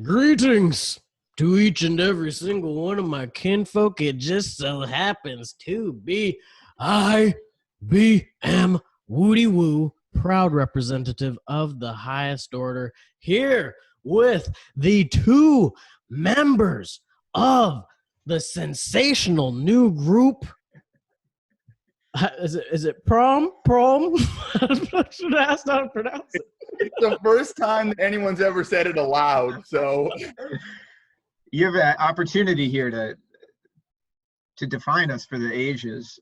Greetings to each and every single one of my kinfolk. It just so happens to be IBM Woody Woo, proud representative of the highest order, here with the two members of the sensational new group. Is it PRØM? Should I ask how to pronounce it? It's the first time that anyone's ever said it aloud, so you have an opportunity here to define us for the ages.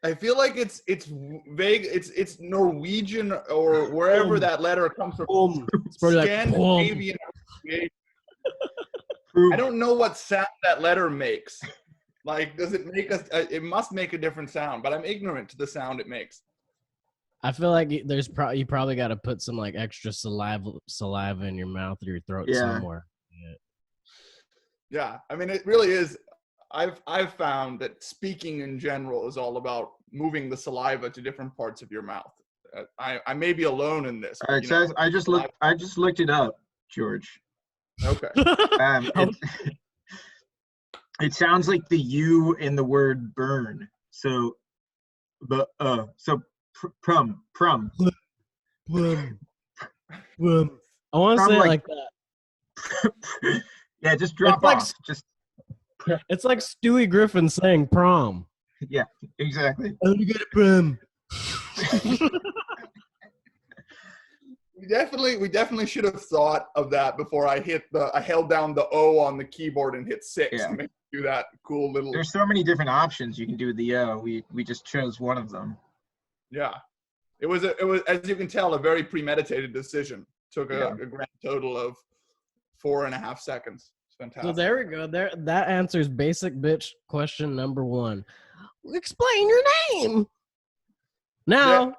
I feel like it's vague. It's Norwegian or wherever that letter comes from. It's probably like Scandinavian. I don't know what sound that letter makes. Like, does it make us? It must make a different sound, but I'm ignorant to the sound it makes. I feel like you probably got to put some like extra saliva in your mouth or your throat somewhere. Yeah, I mean, it really is. I've found that speaking in general is all about moving the saliva to different parts of your mouth. I may be alone in this. All right, so I just looked it up, George. Okay. It sounds like the U in the word burn. So, PRØM. I want to say it like that. Yeah, just drop off. It's like Stewie Griffin saying prom. Yeah, exactly. Oh, you get it, prom. We definitely should have thought of that before I held down the O on the keyboard and hit 6 to make it do that cool little. There's so many different options you can do with the O. We just chose one of them. Yeah, it was as you can tell a very premeditated decision. Took a grand total of 4.5 seconds. It's fantastic. So there we go. That answers basic bitch question number 1. Explain your name. Now.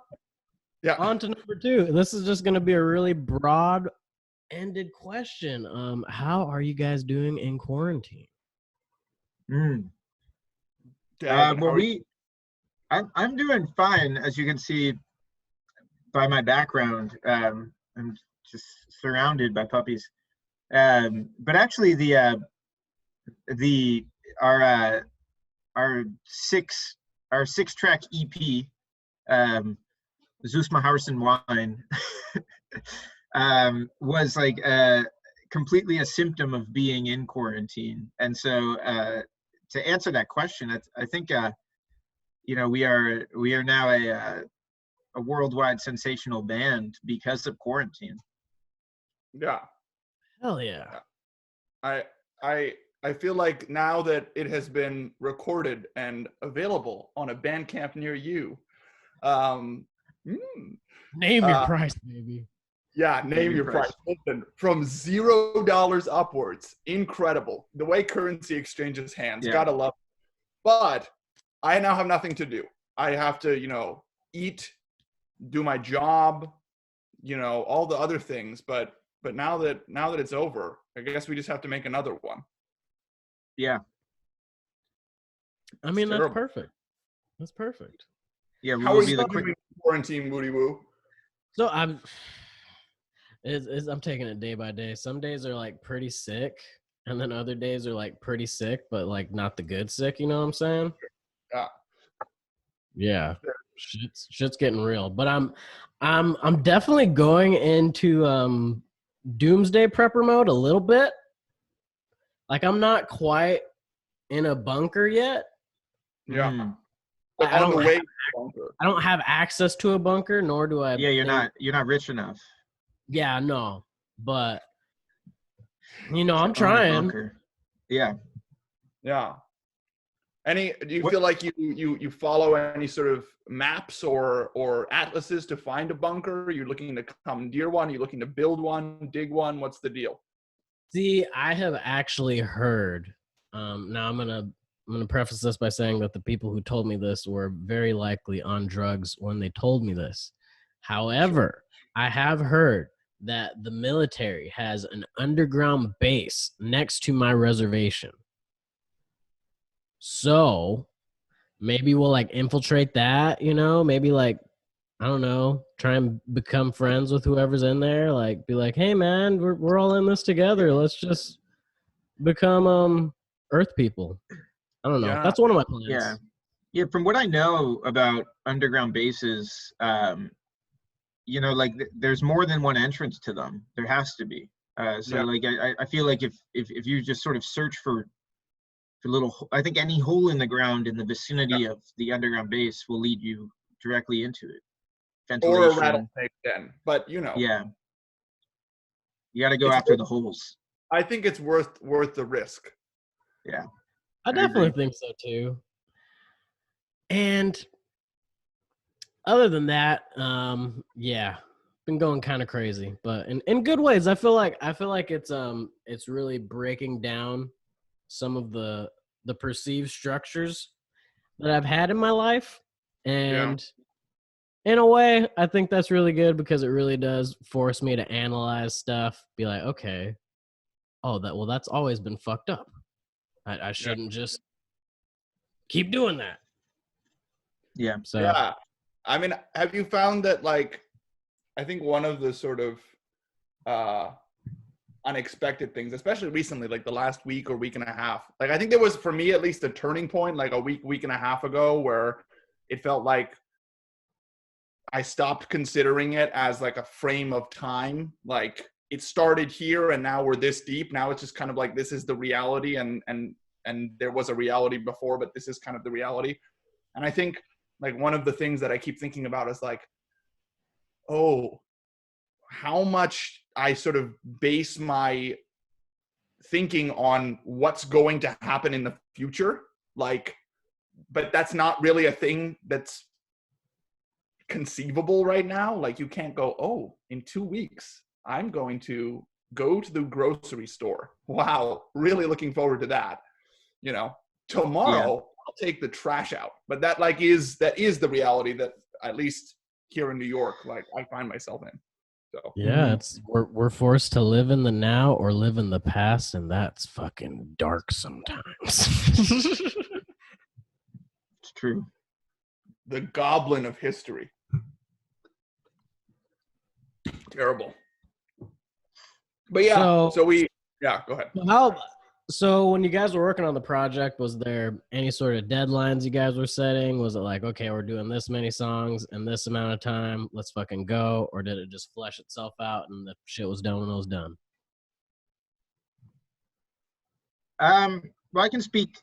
Yeah. On to number 2. This is just going to be a really broad-ended question. How are you guys doing in quarantine? I'm doing fine, as you can see by my background. I'm just surrounded by puppies. But actually, our 6-track EP. ZUSMARSHAUSEN WINE was like completely a symptom of being in quarantine. And so to answer that question, I think we are now a worldwide sensational band because of quarantine. Yeah. Hell yeah. I feel like now that it has been recorded and available on a Bandcamp near you, name your price, baby. Yeah, name your price. Listen, from $0 upwards, incredible. The way currency exchanges hands, gotta love it. But I now have nothing to do. I have to, eat, do my job, all the other things. But now that it's over, I guess we just have to make another one. Yeah. I mean, that's perfect. That's perfect. Yeah, how are you doing quarantine, Woody Woo? So I'm taking it day by day. Some days are like pretty sick, and then other days are like pretty sick, but like not the good sick. You know what I'm saying? Yeah. Shit's getting real. But I'm definitely going into doomsday prepper mode a little bit. Like I'm not quite in a bunker yet. Yeah. I don't have access to a bunker, nor do I. Yeah, you're not rich enough. Yeah, no, but I'm trying. Yeah. Do you feel like you follow any sort of maps or atlases to find a bunker? Are you looking to commandeer one? Are you looking to build one, dig one? What's the deal? See, I have actually heard. Now I'm gonna preface this by saying that the people who told me this were very likely on drugs when they told me this. However, I have heard that the military has an underground base next to my reservation. So maybe we'll like infiltrate that, maybe like I don't know, try and become friends with whoever's in there. Like, be like, hey man, we're all in this together. Let's just become Earth people. I don't know. Yeah. That's one of my plans. Yeah. Yeah, from what I know about underground bases, you know, like there's more than one entrance to them. There has to be. So Yeah. like I feel like if you just sort of search for little, I think any hole in the ground in the vicinity of the underground base will lead you directly into it. Or a Ventilation. rattlesnake den, but you know. Yeah. You got to go It's after worth- the holes. I think it's worth the risk. Yeah. I definitely think so too. And other than that, yeah, been going kind of crazy, but in good ways. I feel like it's really breaking down some of the perceived structures that I've had in my life, and in a way, I think that's really good because it really does force me to analyze stuff, be like, okay, that's always been fucked up. I shouldn't just keep doing that. Yeah. So Yeah. I mean, have you found that, like, I think one of the sort of unexpected things, especially recently, like the last week or week and a half, like I think there was, for me at least, a turning point like a week and a half ago where it felt like I stopped considering it as like a frame of time. Like it started here and now we're this deep. Now it's just kind of like, this is the reality, and there was a reality before, but this is kind of the reality. And I think like one of the things that I keep thinking about is like, oh, how much I sort of base my thinking on what's going to happen in the future. Like, but that's not really a thing that's conceivable right now. Like you can't go, oh, in 2 weeks, I'm going to go to the grocery store. Wow. Really looking forward to that. You know, tomorrow I'll take the trash out. But that is the reality that at least here in New York, like I find myself in. So yeah, it's we're forced to live in the now or live in the past, and that's fucking dark sometimes. It's true. the goblin of history. Terrible. But yeah, go ahead. So when you guys were working on the project, was there any sort of deadlines you guys were setting? Was it like, okay, we're doing this many songs in this amount of time, let's fucking go? Or did it just flesh itself out and the shit was done when it was done? Well, I can speak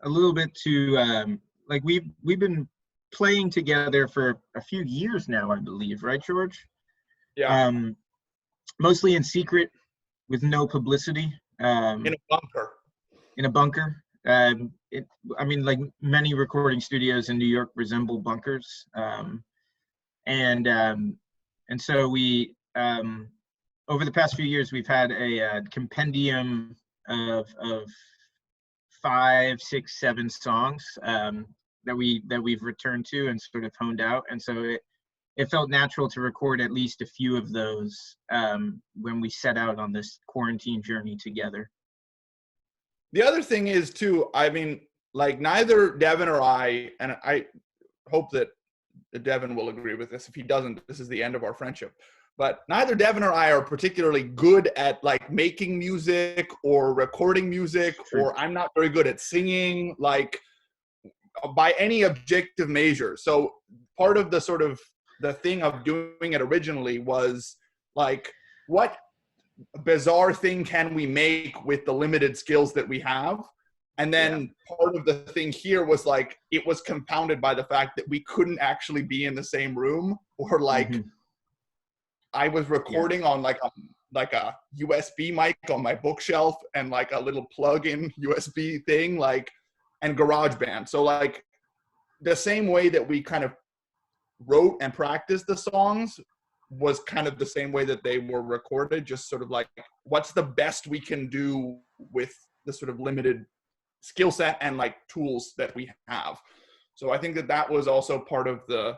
a little bit to like we've been playing together for a few years now, I believe, right, George? Yeah. Mostly in secret with no publicity. In a bunker. In a bunker. I mean, like many recording studios in New York resemble bunkers. And so we, over the past few years, we've had a compendium of 5, 6, 7 songs that we've returned to and sort of honed out. And so it felt natural to record at least a few of those when we set out on this quarantine journey together. The other thing is too, I mean, like neither Devin or I, and I hope that Devin will agree with this. If he doesn't, this is the end of our friendship. But neither Devin or I are particularly good at like making music or recording music, or I'm not very good at singing, like by any objective measure. So part of the sort of the thing of doing it originally was like, what bizarre thing can we make with the limited skills that we have? And then part of the thing here was like, it was compounded by the fact that we couldn't actually be in the same room, or like I was recording on like a USB mic on my bookshelf and like a little plug-in USB thing, like, and GarageBand. So like the same way that we kind of wrote and practiced the songs was kind of the same way that they were recorded, just sort of like, what's the best we can do with the sort of limited skill set and like tools that we have. So I think that was also part of the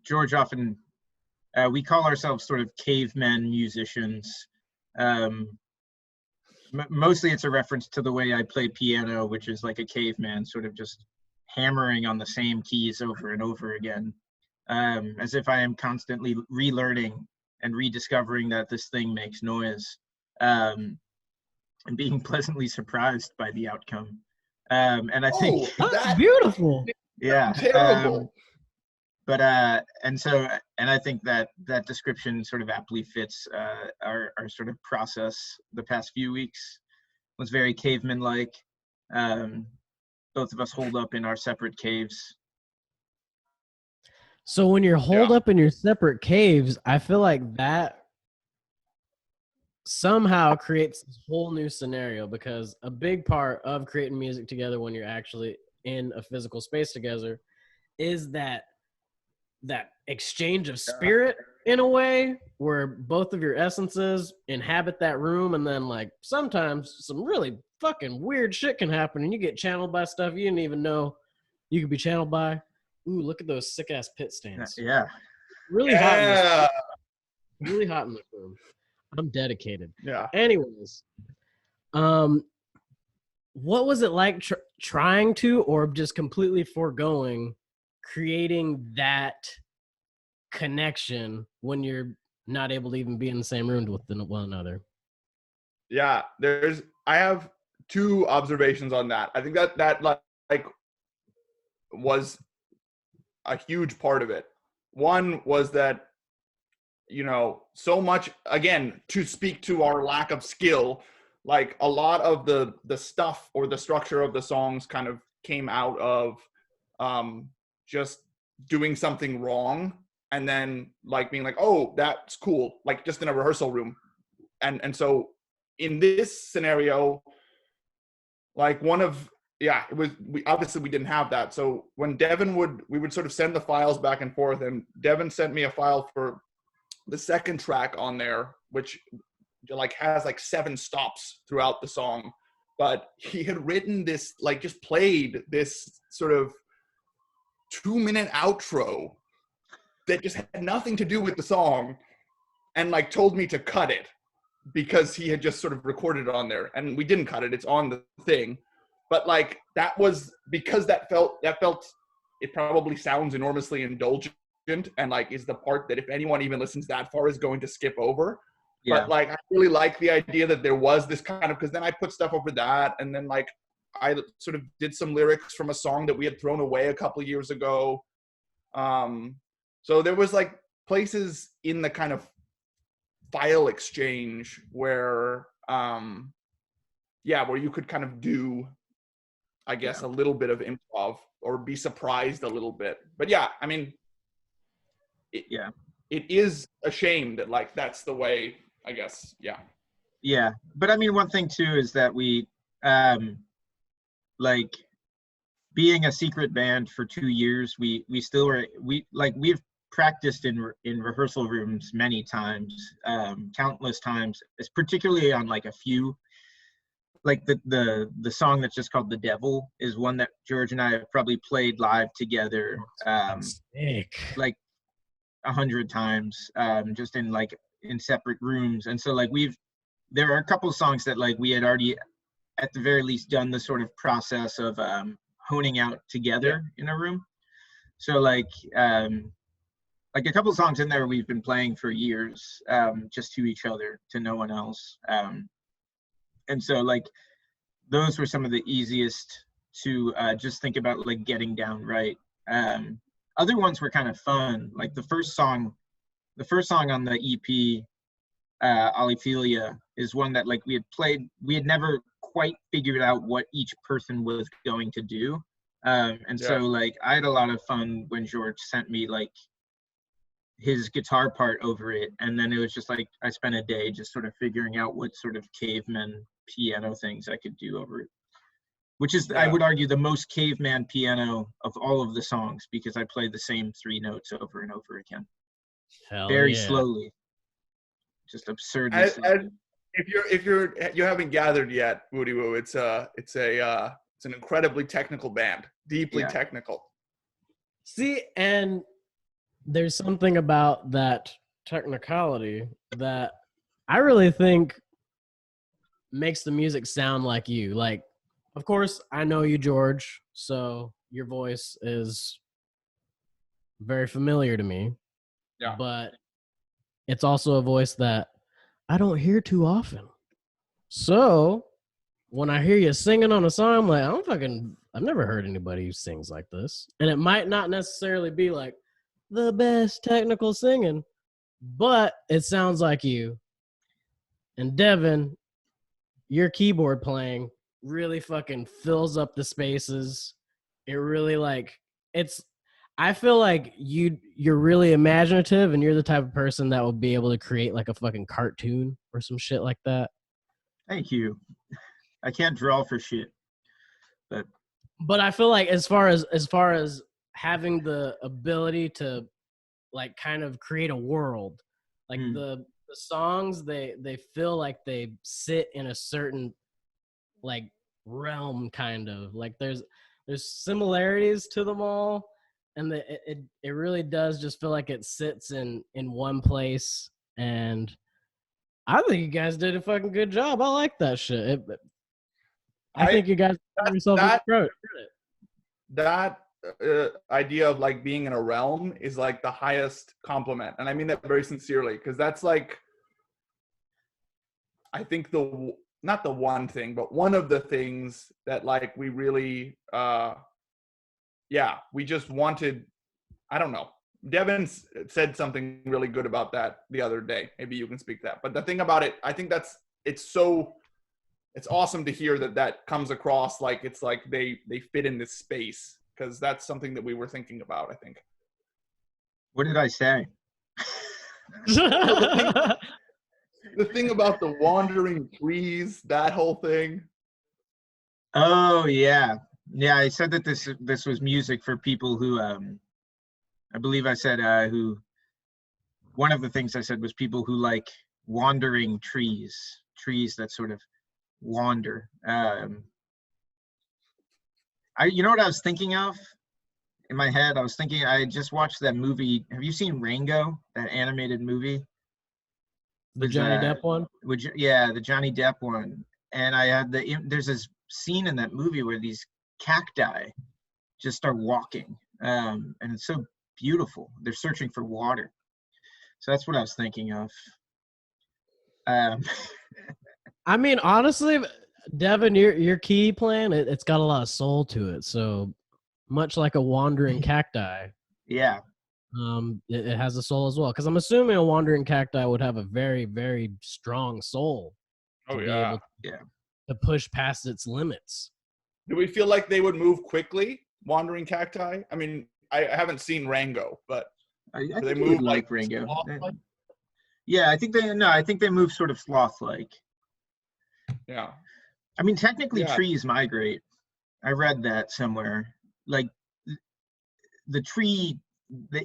George often we call ourselves sort of cavemen musicians. Mostly it's a reference to the way I play piano, which is like a caveman sort of just hammering on the same keys over and over again, as if I am constantly relearning and rediscovering that this thing makes noise, and being pleasantly surprised by the outcome. And I think that's beautiful. Yeah. Terrible. And I think that description sort of aptly fits our sort of process the past few weeks. Was very caveman-like. Both of us holed up in our separate caves. So when you're holed up in your separate caves, I feel like that somehow creates this whole new scenario, because a big part of creating music together when you're actually in a physical space together is that exchange of spirit, in a way, where both of your essences inhabit that room, and then like sometimes some really fucking weird shit can happen and you get channeled by stuff you didn't even know you could be channeled by. Ooh, look at those sick ass pit stains. Yeah. Really hot in this room. Really hot in this room. I'm dedicated. Yeah. Anyways, what was it like trying to, or just completely foregoing, creating that connection when you're not able to even be in the same room with one another? Yeah, I have two observations on that. I think that like was a huge part of it. One was that, you know, so much, again, to speak to our lack of skill, like a lot of the stuff or the structure of the songs kind of came out of just doing something wrong and then like being like, oh, that's cool, like just in a rehearsal room. And so in this scenario, like we obviously didn't have that. So when we would sort of send the files back and forth, and Devin sent me a file for the second track on there, which like has like 7 stops throughout the song. But he had written this, like just played this sort of 2-minute outro that just had nothing to do with the song, and like told me to cut it because he had just sort of recorded it on there, and we didn't cut it. It's on the thing. But like that was because that felt it probably sounds enormously indulgent, and like is the part that if anyone even listens that far is going to skip over. Yeah. But like I really like the idea that there was this kind of, because then I put stuff over that, and then like I sort of did some lyrics from a song that we had thrown away a couple of years ago. So there was like places in the kind of file exchange where where you could kind of do, I guess, a little bit of improv or be surprised a little bit. But yeah, I mean, it is a shame that like that's the way, I guess. Yeah, but I mean, one thing too is that we like being a secret band for 2 years, we've practiced in rehearsal rooms many times, countless times. It's particularly on like a few, like the song that's just called "The Devil" is one that George and I have probably played live together like 100 times, just in separate rooms. And so like there are a couple of songs that like we had already at the very least done the sort of process of honing out together in a room. So like a couple of songs in there we've been playing for years, just to each other, to no one else. And so like those were some of the easiest to just think about, like getting down right. Other ones were kind of fun. Like the first song on the EP, Oliphilia, is one that like we had never quite figured out what each person was going to do. So like I had a lot of fun when George sent me like his guitar part over it, and then it was just like I spent a day just sort of figuring out what sort of caveman piano things I could do over it, which is I would argue the most caveman piano of all of the songs, because I played the same 3 notes over and over again. Very slowly, just absurdly slowly. If you haven't gathered yet, Woody Woo, it's an incredibly technical band, deeply technical. See, and there's something about that technicality that I really think makes the music sound like you. Like, of course, I know you, George, so your voice is very familiar to me. Yeah. But it's also a voice that I don't hear too often. So when I hear you singing on a song, I'm like, I've never heard anybody who sings like this. And it might not necessarily be like the best technical singing, but it sounds like you. And Devin, your keyboard playing really fucking fills up the spaces. It really I feel like you're really imaginative, and you're the type of person that will be able to create like a fucking cartoon or some shit like that. Thank you. I can't draw for shit, but I feel like as far as having the ability to like kind of create a world, like the songs, they feel like they sit in a certain like realm, kind of like there's similarities to them all, and it really does just feel like it sits in one place. And I think you guys did a fucking good job. I like that shit. I think you guys put yourself in the throat. That idea of like being in a realm is like the highest compliment, and I mean that very sincerely, because that's like, I think not the one thing, but one of the things that like we really we just wanted. I don't know, Devin said something really good about that the other day. Maybe you can speak that. But the thing about it, I think it's awesome to hear that comes across like it's like they fit in this space, because that's something that we were thinking about, I think. What did I say? The thing about the wandering trees, that whole thing. Oh yeah. Yeah, I said that this was music for people who I believe I said who one of the things I said was people who like wandering trees that sort of wander. You know what I was thinking of in my head? I was thinking, I just watched that movie. Have you seen Rango, that animated movie? The Johnny Depp one? Yeah, the Johnny Depp one. And I had there's this scene in that movie where these cacti just start walking. And it's so beautiful. They're searching for water. So that's what I was thinking of. I mean, honestly, Devin, your key playing, it's got a lot of soul to it. So much like a wandering cacti. Yeah. It has a soul as well. Because I'm assuming a wandering cacti would have a very, very strong soul. Oh, to be able to push past its limits. Do we feel like they would move quickly, wandering cacti? I mean, I haven't seen Rango, but I think they move like Rango. Yeah, I think they move sort of sloth-like. Yeah. I mean, technically trees migrate. I read that somewhere. Like the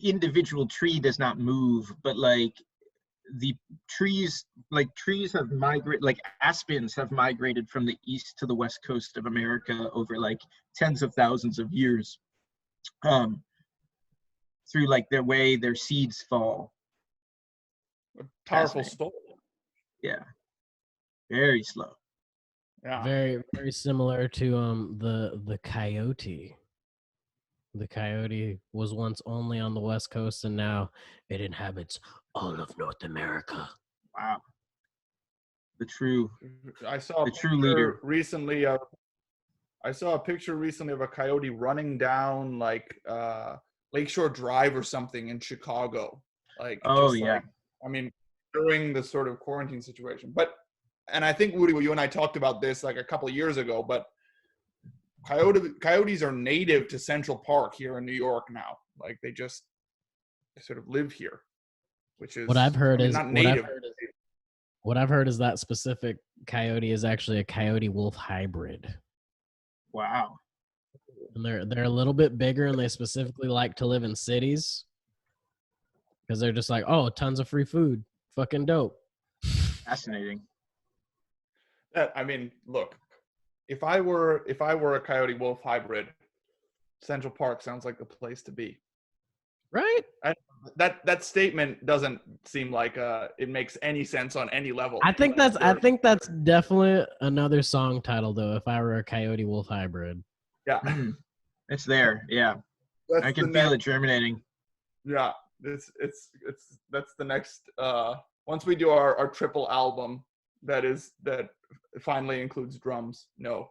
individual tree does not move, but like the trees have migrated, like aspens have migrated from the east to the west coast of America over like tens of thousands of years, through like their way their seeds fall. A powerful story. Yeah. Very slow. Yeah. Very, very similar to the coyote. The coyote was once only on the West Coast, and now it inhabits all of North America. Wow. I saw a picture leader recently. I saw a picture recently of a coyote running down like Lakeshore Drive or something in Chicago. Like, I mean, during the sort of quarantine situation. And I think, Woody, you and I talked about this like a couple of years ago, but coyotes are native to Central Park here in New York now. Like they sort of live here, which is what I've heard is not native. What I've heard is that specific coyote is actually a coyote wolf hybrid. Wow. And they're a little bit bigger, and they specifically like to live in cities because they're just like, oh, tons of free food, fucking dope. Fascinating. I mean, look, if I were a coyote wolf hybrid, Central Park sounds like the place to be. Right? That statement doesn't seem like it makes any sense on any level. I think that's definitely another song title though. If I were a coyote wolf hybrid. Yeah. It's there. Yeah. I can feel it germinating. Yeah. That's the next, once we do our triple album, that finally includes drums. No,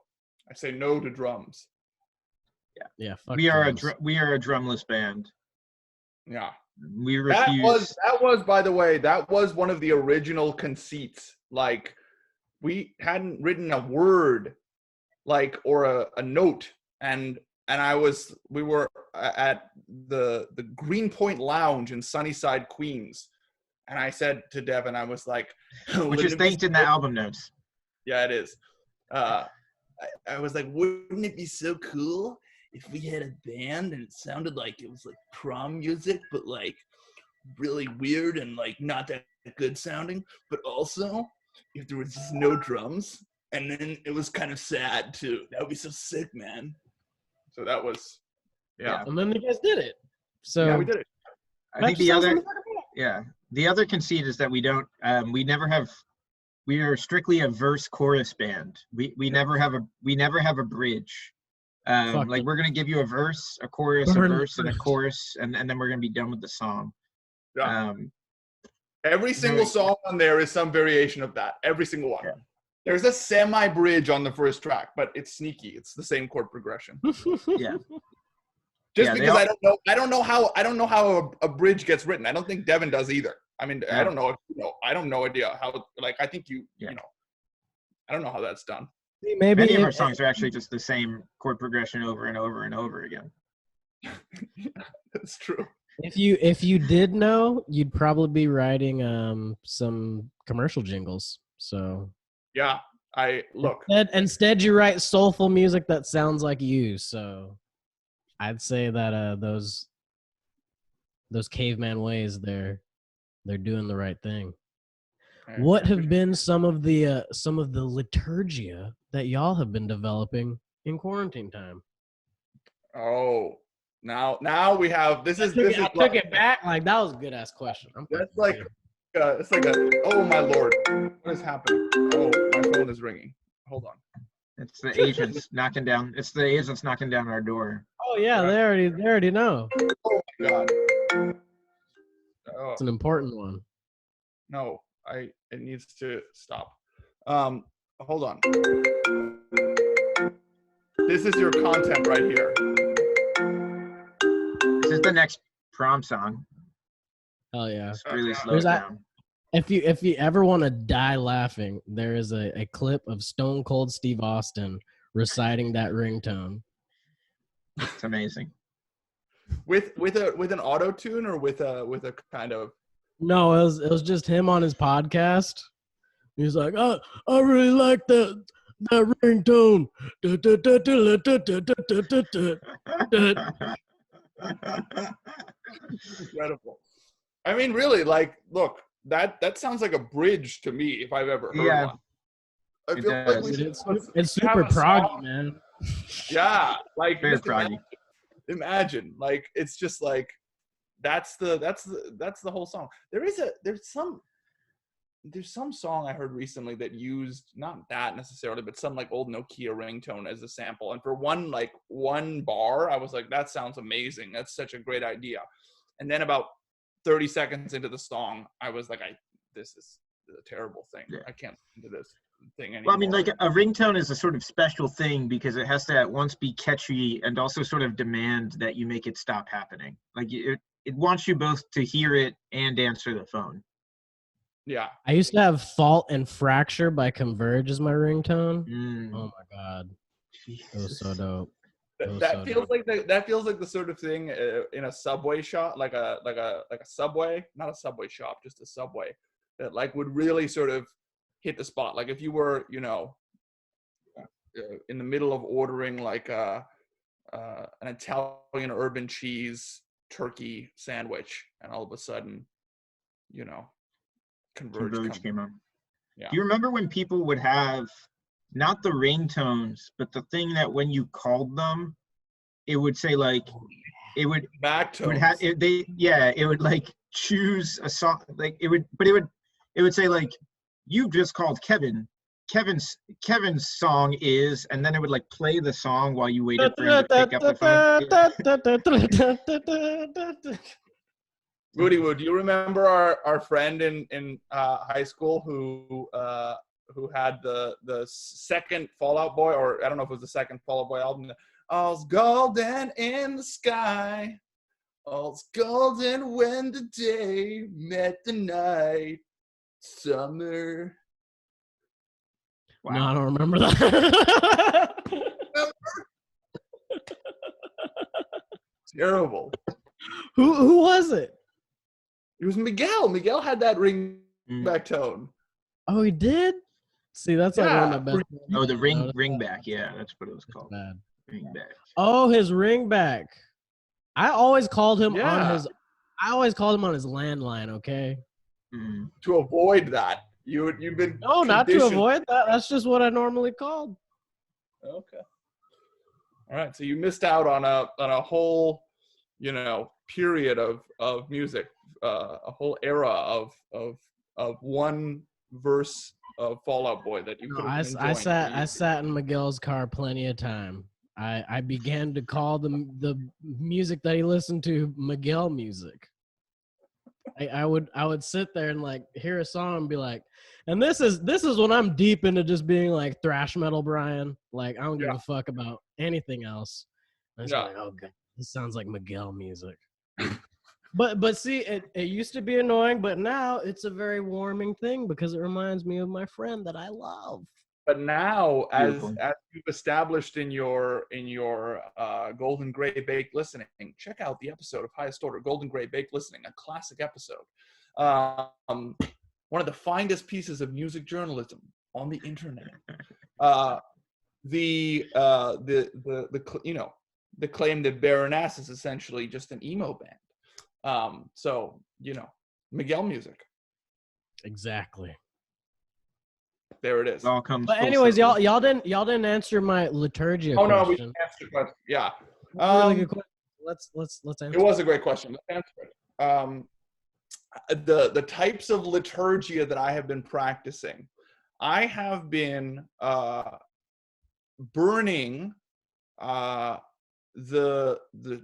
I say no to drums. Yeah. We are a drumless band. Yeah. We refuse. That was, by the way, that was one of the original conceits. Like, we hadn't written a word, like, or a note, and we were at the Greenpoint Lounge in Sunnyside, Queens, and I said to Devin, I was like, which is thanked in the album notes. Yeah, it is. I was like, wouldn't it be so cool if we had a band and it sounded like it was like prom music, but like really weird and like not that good sounding, but also if there was just no drums, and then it was kind of sad too. That would be so sick, man. So that was, yeah. And then you guys did it. So yeah, we did it. I think the other conceit is that we are strictly a verse chorus band. We never have a bridge. Like, we're gonna give you a verse, a chorus, a verse, and a chorus, and then we're gonna be done with the song. Yeah. Every single song on there is some variation of that. Every single one. Yeah. There's a semi-bridge on the first track, but it's sneaky. It's the same chord progression. Yeah. Because I don't know how a bridge gets written. I don't think Devin does either. I mean, I don't know if you know. I don't know idea how. Like, I think you know. I don't know how that's done. Maybe many of our songs are actually just the same chord progression over and over and over again. That's true. If you did know, you'd probably be writing some commercial jingles. So yeah, Instead, you write soulful music that sounds like you. So I'd say that those caveman ways, they're doing the right thing. What have been some of the liturgia that y'all have been developing in quarantine time? Oh, now we have I took it back. Like, that was a good ass question. That's like it's like oh my lord, what is happening? Oh, my phone is ringing. Hold on. It's the agents knocking down. It's the agents knocking down our door. Oh yeah, they already know. Oh my god. It's an important one. No, it needs to stop. Hold on. This is your content right here. This is the next prom song. Hell yeah. It's really slow down. If you ever want to die laughing, there is a clip of Stone Cold Steve Austin reciting that ringtone. It's amazing. With an auto tune or with a kind of. No, it was just him on his podcast. He's like, I really like that ringtone. Incredible. I mean, really, like, look, that sounds like a bridge to me if I've ever heard one. I feel like it's super proggy, man. Yeah, like very proggy. Imagine, like, it's just like that's the whole song. There's some song I heard recently that used not that necessarily, but some like old Nokia ringtone as a sample. And for one bar, I was like, that sounds amazing. That's such a great idea. And then about 30 seconds into the song, I was like, this is a terrible thing. Yeah. I can't listen to this thing anymore. Well, I mean, like, a ringtone is a sort of special thing because it has to at once be catchy and also sort of demand that you make it stop happening. Like, it wants you both to hear it and answer the phone. Yeah. I used to have Fault and Fracture by Converge as my ringtone. Oh my god. Jesus. It was so dope. That feels like the sort of thing in a subway shop, like a subway, not a subway shop, just a subway, that like would really sort of hit the spot. Like if you were, in the middle of ordering like an Italian urban cheese turkey sandwich, and all of a sudden, Converge came on. Yeah. Do you remember when people would have not the ringtones, but the thing that when you called them, it would say like, it would like choose a song, like it would say like, you just called Kevin, Kevin's song is, and then it would like play the song while you waited for him to pick up the phone. Rudy, do you remember our friend in high school who had the second Fall Out Boy, or I don't know if it was the second Fall Out Boy album? All's golden in the sky, all's golden when the day met the night, summer. Wow. No, I don't remember that. Terrible. Who was it? It was Miguel. Miguel had that ringback tone. Oh, he did? See, that's like one of my best. Oh, the ringback. Yeah, that's what it was called. Bad. Ringback. Oh, his ringback. I always called him on his landline. Okay. To avoid that, you've been not to avoid that. That's just what I normally called. Okay. All right. So you missed out on a whole, period of music, a whole era of one verse of Fall Out Boy that you could have been enjoying. I sat in Miguel's car plenty of time. I began to call the music that he listened to Miguel music. I would sit there and like hear a song and be like, and this is when I'm deep into just being like thrash metal Brian. Like I don't give a fuck about anything else. And it's like, oh god, this sounds like Miguel music. But see, it used to be annoying, but now it's a very warming thing because it reminds me of my friend that I love. But now, as you've established in your Golden Gray Baked Listening, check out the episode of Highest Order, Golden Gray Baked Listening, a classic episode. One of the finest pieces of music journalism on the internet. The claim that Baroness is essentially just an emo band. So Miguel music. Exactly. There it is. It all comes. But anyways, y'all didn't answer my liturgia question. Oh no, we can answer the question. Yeah. Really good question. Let's answer. It was a great question. Let's answer it. The types of liturgia that I have been practicing, I have been burning the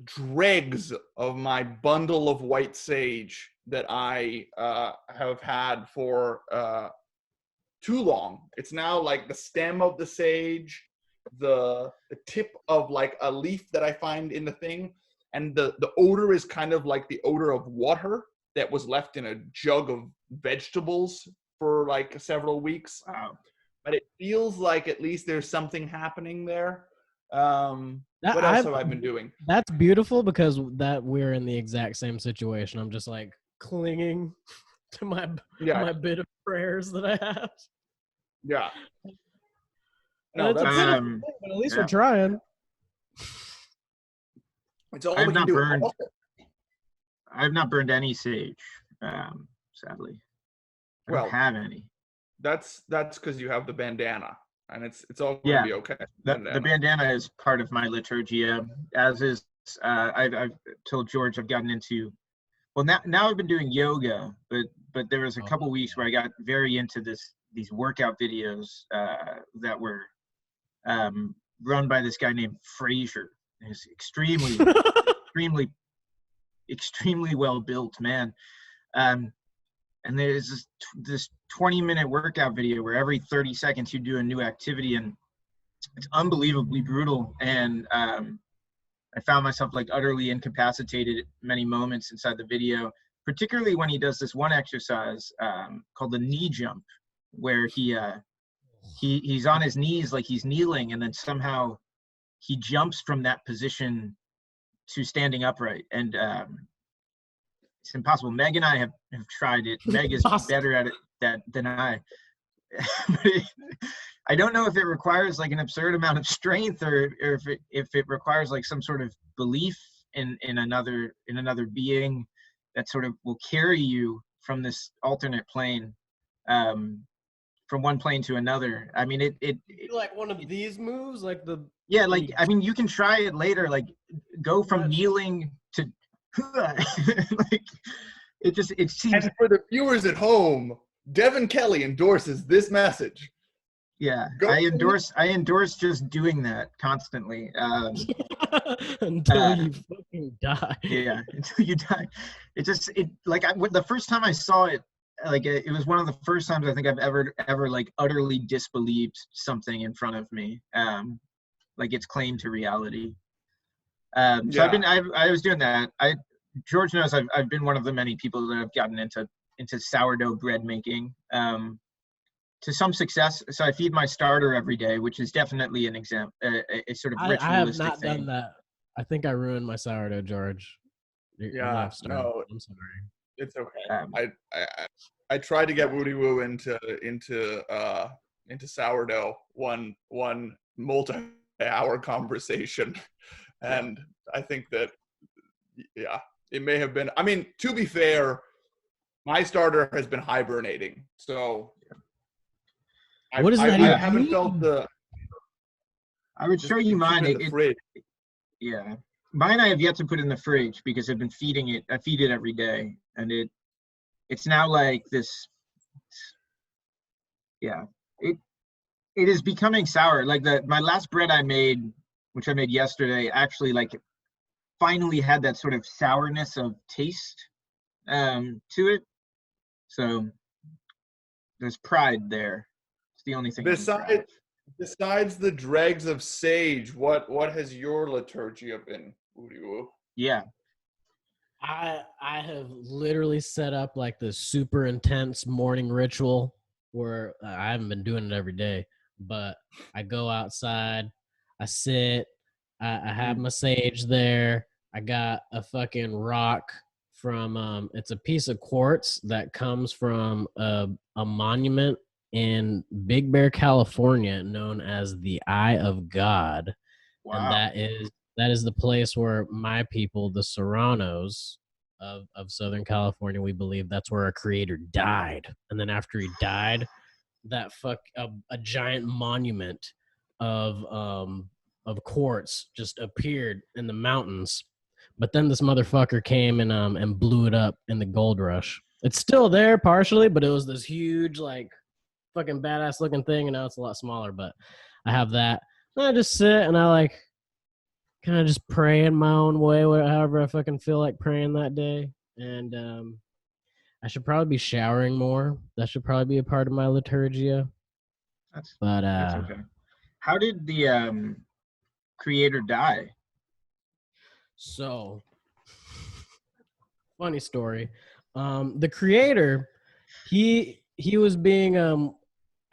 dregs of my bundle of white sage that I have had for too long. It's now like the stem of the sage, the tip of like a leaf that I find in the thing, and the odor is kind of like the odor of water that was left in a jug of vegetables for like several weeks. Wow. But it feels like at least there's something happening there. What else have I been doing? That's beautiful because we're in the exact same situation. I'm just like clinging to my bit of prayers that I have. Yeah. No, that's but at least we're trying. It's all we can do. I've not burned any sage, sadly. I don't have any. That's because you have the bandana, and it's all going to be okay. The bandana is part of my liturgia, as is I've told George I've gotten into. Well, now I've been doing yoga, but there was a couple weeks where I got very into these workout videos that were run by this guy named Fraser. He's extremely well built man. And there's this 20-minute workout video where every 30 seconds you do a new activity, and it's unbelievably brutal. And I found myself like utterly incapacitated at many moments inside the video, particularly when he does this one exercise called the knee jump, where he's on his knees like he's kneeling, and then somehow he jumps from that position to standing upright. And it's impossible. Meg and I have tried it. Meg is better at it than I. I don't know if it requires like an absurd amount of strength, or if it requires like some sort of belief in another being that sort of will carry you from this alternate plane, from one plane to another. I mean, it like one of these moves, like I mean, you can try it later. Like go from kneeling to like it seems. And for the viewers at home, Devin Kelly endorses this message. Yeah, Go I endorse just doing that constantly. Until you fucking die. Yeah, until you die. The first time I saw it, like it was one of the first times I think I've ever like utterly disbelieved something in front of me, like its claim to reality. So I was doing that. George knows I've been one of the many people that have gotten into sourdough bread making. To some success. So I feed my starter every day, which is definitely an example, a sort of ritualistic I have not thing. done that. I think I ruined my sourdough, George. Yeah, no, I'm sorry. it's okay. I tried to get Woody Woo into sourdough one multi-hour conversation, and I think that it may have been. I mean, to be fair, my starter has been hibernating, so. What does that I even haven't mean? felt the. I would show you mine. In the fridge. Yeah, mine I have yet to put in the fridge because I've been feeding it. I feed it every day, and it's now like this. Yeah, it is becoming sour. Like my last bread I made, which I made yesterday, actually like finally had that sort of sourness of taste to it. So there's pride there. It's the only thing. Besides the dregs of sage, what has your liturgy been, Woody Woo? Yeah. I have literally set up like this super intense morning ritual where I haven't been doing it every day, but I go outside, I sit, I have my sage there. I got a fucking rock from it's a piece of quartz that comes from a monument in Big Bear, California, known as the Eye of God. Wow. And that is the place where my people, the Serranos of Southern California, we believe that's where our creator died. And then after he died, a giant monument of quartz just appeared in the mountains. But then this motherfucker came and blew it up in the gold rush. It's still there partially, but it was this huge like fucking badass looking thing, and now it's a lot smaller. But I have that. And I just sit and I like kind of just pray in my own way, however I fucking feel like praying that day. And I should probably be showering more. That should probably be a part of my liturgia. That's That's okay. How did the creator die? So, funny story. The creator, he was being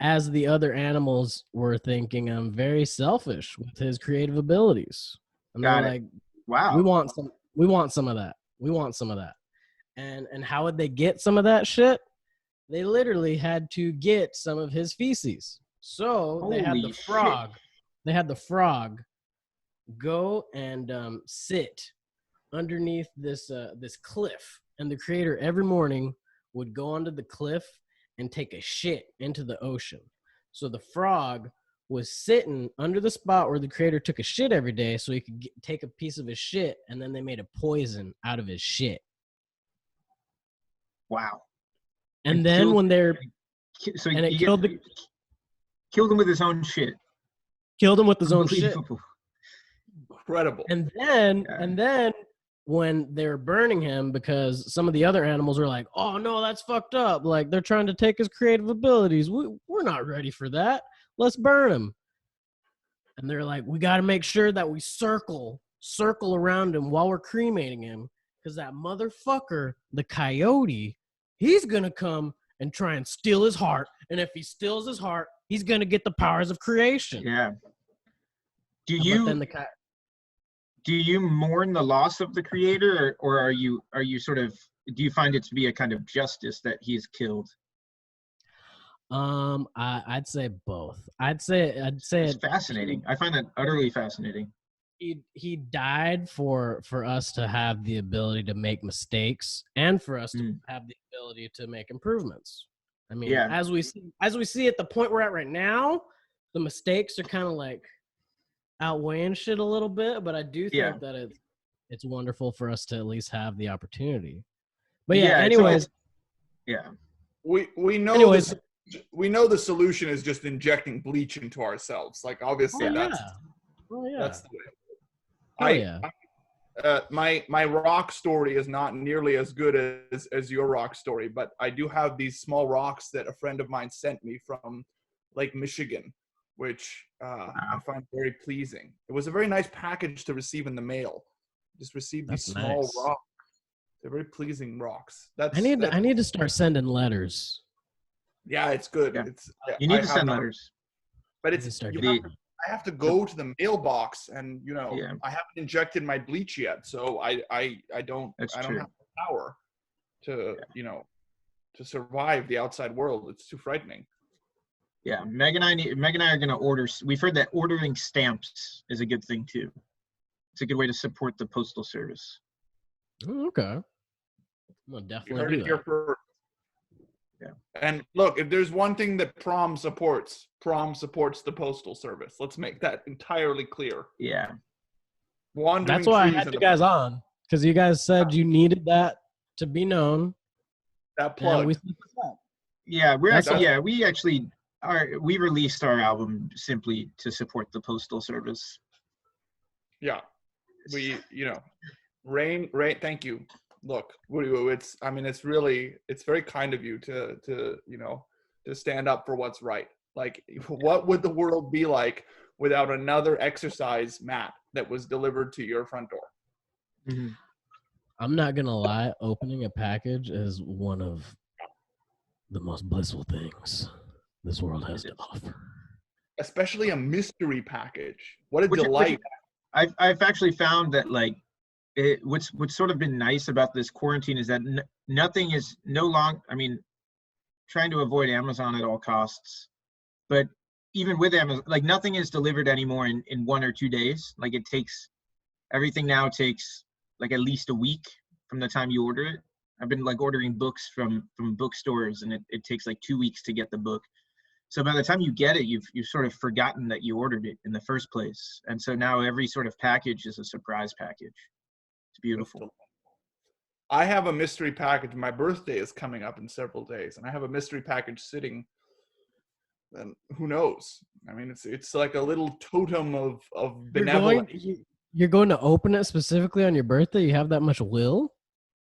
as the other animals were thinking, very selfish with his creative abilities. And they're like, wow, we want some of that. We want some of that. And how would they get some of that shit? They literally had to get some of his feces. So they had the frog. They had the frog go and sit underneath this cliff. And the creator every morning would go onto the cliff and take a shit into the ocean. So the frog was sitting under the spot where the creator took a shit every day so he could take a piece of his shit, and then they made a poison out of his shit. Wow. And then when they're... So he killed him with his own shit. Killed him with his own shit. Incredible. And then when they were burning him, because some of the other animals were like, oh no, that's fucked up. Like they're trying to take his creative abilities. We're not ready for that. Let's burn him. And they're like, we got to make sure that we circle around him while we're cremating him. Because that motherfucker, the coyote, he's going to come and try and steal his heart. And if he steals his heart, he's going to get the powers of creation. Yeah. Do you mourn the loss of the creator, or are you sort of, do you find it to be a kind of justice that he's killed? I'd say both. I'd say it's fascinating. I find that utterly fascinating. He died for us to have the ability to make mistakes and for us to have the ability to make improvements. I mean, as we see at the point we're at right now, the mistakes are kind of like outweighing shit a little bit, but I do think that it's wonderful for us to at least have the opportunity. But anyways, we know anyways, we know the solution is just injecting bleach into ourselves. Like obviously that's the way. My rock story is not nearly as good as your rock story, but I do have these small rocks that a friend of mine sent me from Lake Michigan, which I find very pleasing. It was a very nice package to receive in the mail. Just received these small rocks. They're very pleasing rocks. I need to start sending letters. Yeah, it's good. Yeah. You need to send letters. But I have to go to the mailbox, and I haven't injected my bleach yet, so I don't have the power to to survive the outside world. It's too frightening. Yeah, Meg and I are going to order. We've heard that ordering stamps is a good thing too. It's a good way to support the postal service. Oh, okay. Well, definitely do that. Yeah. And look, if there's one thing that PRØM supports the postal service. Let's make that entirely clear. Yeah. That's why I had you guys on, because you guys said you needed that to be known. That plug. We released our album simply to support the postal service. Yeah. Rain, thank you. Look, it's very kind of you to stand up for what's right. Like, what would the world be like without another exercise mat that was delivered to your front door? Mm-hmm. I'm not gonna lie, opening a package is one of the most blissful things this world has to offer. Especially a mystery package. What a delight. I've actually found that what's sort of been nice about this quarantine is that nothing is trying to avoid Amazon at all costs, but even with Amazon, nothing is delivered anymore in 1 or 2 days. Everything now takes at least a week from the time you order it. I've been ordering books from bookstores, and it takes 2 weeks to get the book. So by the time you get it, you've sort of forgotten that you ordered it in the first place. And so now every sort of package is a surprise package. It's beautiful. I have a mystery package. My birthday is coming up in several days, and I have a mystery package sitting. And who knows? It's like a little totem of benevolence. You're going to open it specifically on your birthday? You have that much will?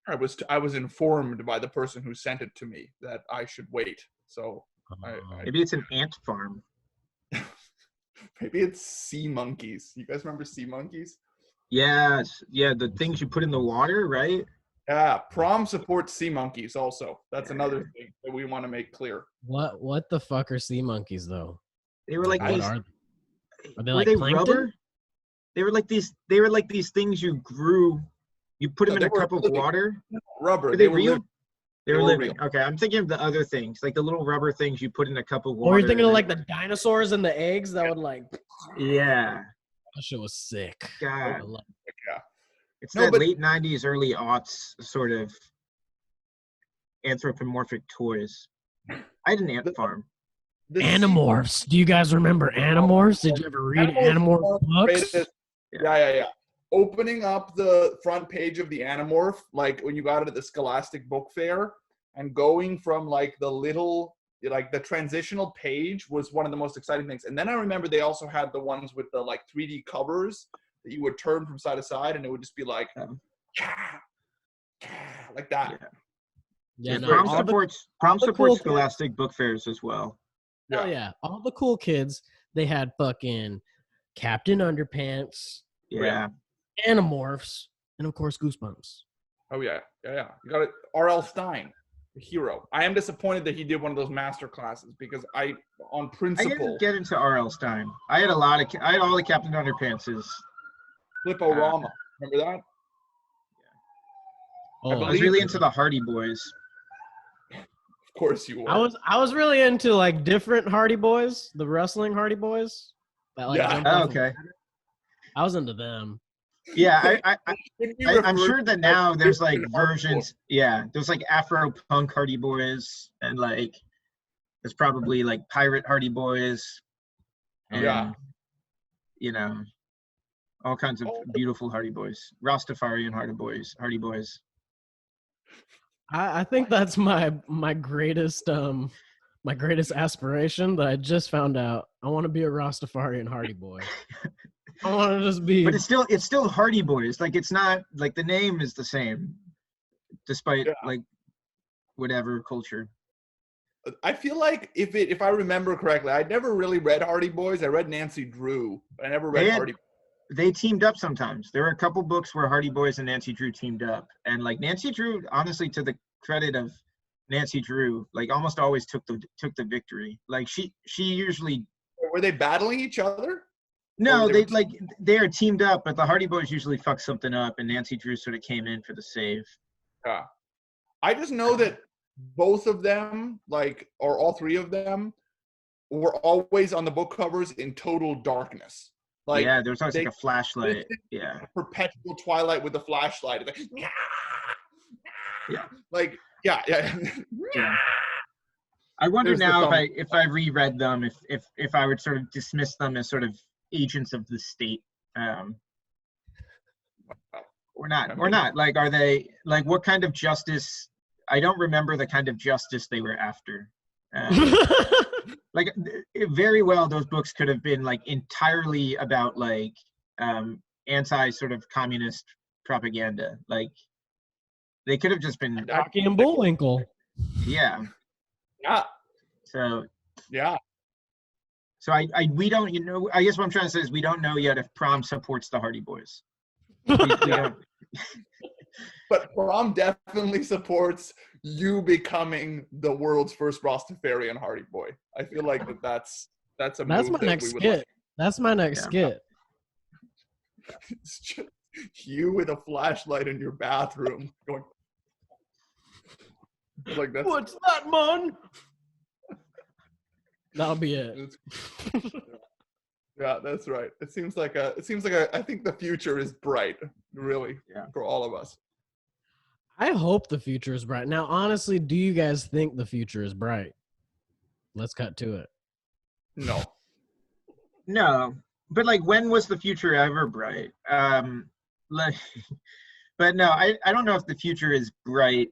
I was informed by the person who sent it to me that I should wait. So maybe it's an ant farm. Maybe it's sea monkeys. You guys remember sea monkeys? Yes. Yeah, the things you put in the water, right? Yeah, PRØM supports sea monkeys also. That's another thing that we want to make clear. What the fuck are sea monkeys though? They were are they were they rubber? They were like these things you grew. You put them in a cup of water. Rubber. Were they real? They were living. Real. Okay, I'm thinking of the other things, the little rubber things you put in a cup of water. Or you're thinking of the dinosaurs and the eggs that would Yeah. That shit was sick. God. Yeah. It's late 90s, early aughts sort of anthropomorphic toys. I had an ant farm. Animorphs. Do you guys remember Animorphs? Did you ever read Animorph books? Yeah. Opening up the front page of the Animorph, when you got it at the Scholastic Book Fair, and going from the transitional page was one of the most exciting things. And then I remember they also had the ones with the 3D covers that you would turn from side to side, and it would just be like that. Yeah, PRØM supports Scholastic Book Fairs as well. Oh yeah, all the cool kids, they had fucking Captain Underpants, Animorphs, and of course Goosebumps. Oh yeah. You got it. R.L. Stine, the hero. I am disappointed that he did one of those master classes because on principle. I didn't get into R.L. Stine. I had all the Captain Underpantses. Flip-O-Rama. Remember that? Yeah. I was really into the Hardy Boys. Of course you were. I was really into different Hardy Boys, the wrestling Hardy Boys. Okay. I was into them. Yeah, I'm sure that now there's versions. Yeah, there's Afro Punk Hardy Boys, and there's probably Pirate Hardy Boys. And, all kinds of beautiful Hardy Boys, Rastafarian Hardy Boys. I think that's my greatest My greatest aspiration that I just found out. I want to be a Rastafarian Hardy Boy. I want to just be. But it's still Hardy Boys. Like, it's not like the name is the same, despite like whatever culture. I feel like if I remember correctly, I never really read Hardy Boys. I read Nancy Drew, but I never read Hardy. They teamed up sometimes. There were a couple books where Hardy Boys and Nancy Drew teamed up, and like Nancy Drew, honestly, to the credit of Nancy Drew, like almost always took the victory. Like she usually. Were they battling each other? No, they are teamed up, but the Hardy Boys usually fuck something up, and Nancy Drew sort of came in for the save. Yeah, I just know that both of them, like, or all three of them, were always on the book covers in total darkness. Like, yeah, there's always like a flashlight. Yeah, perpetual twilight with a flashlight. It's like, yeah, like, yeah. I wonder now if I reread them, if I would sort of dismiss them as sort of agents of the state, or not. Like, are they like what kind of justice? I don't remember the kind of justice they were after. Like, very well, those books could have been like entirely about like anti sort of communist propaganda. Like, they could have just been Rocky and Bullwinkle. Yeah. Yeah. So. Yeah. So we don't, I guess what I'm trying to say is we don't know yet if PRØM supports the Hardy Boys. We don't. But PRØM definitely supports you becoming the world's first Rastafarian Hardy Boy. I feel like that's my next skit. That's my next skit. It's just you with a flashlight in your bathroom going like that. What's that, man? That'll be it. Yeah, that's right. It seems like I think the future is bright, really, for all of us. I hope the future is bright. Now, honestly, do you guys think the future is bright? Let's cut to it. No. No. But like, when was the future ever bright? But no, I don't know if the future is bright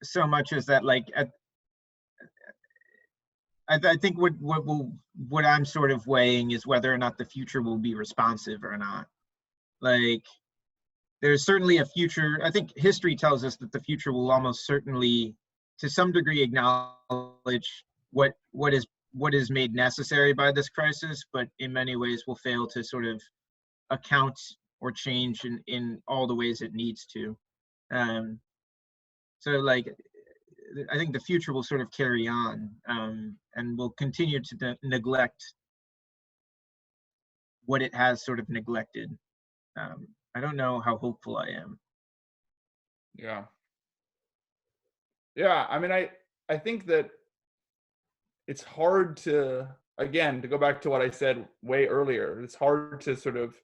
so much as that, like, I think what I'm sort of weighing is whether or not the future will be responsive or not. Like, there's certainly a future. I think history tells us that the future will almost certainly, to some degree, acknowledge what is made necessary by this crisis, but in many ways will fail to sort of account or change in all the ways it needs to. So like, I think the future will sort of carry on, and will continue to neglect what it has sort of neglected. I don't know how hopeful I am. Yeah. Yeah, I mean, I think that it's hard to, again, to go back to what I said way earlier, it's hard to sort of